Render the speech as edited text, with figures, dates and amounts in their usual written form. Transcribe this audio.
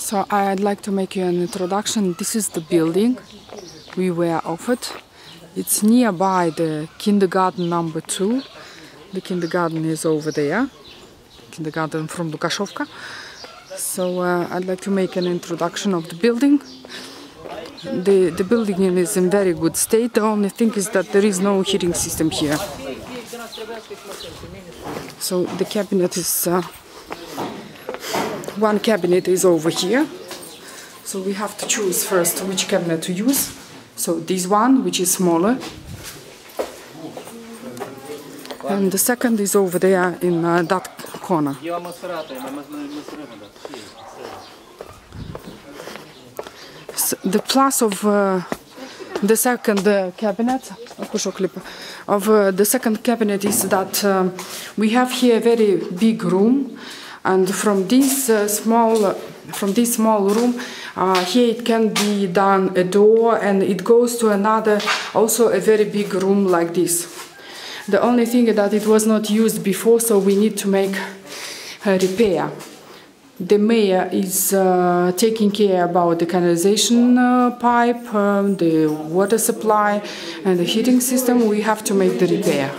So I'd like to make you an introduction. This is the building we were offered. It's nearby the kindergarten number 2. The kindergarten is over there. Kindergarten from Lukashovka. So I'd like to make an introduction of the building. The building is in very good state. The only thing is that there is no heating system here. So the cabinet is one cabinet is over here. So we have to choose first which cabinet to use. So this one, which is smaller. And the second is over there in that corner. So the plus of the second cabinet is that we have here a very big room, and from this small room here it can be done a door, and it goes to another, also a very big room like this. The only thing is that it was not used before, so we need to make a repair. The mayor is taking care about the canalization pipe, the water supply and the heating system. We have to make the repair.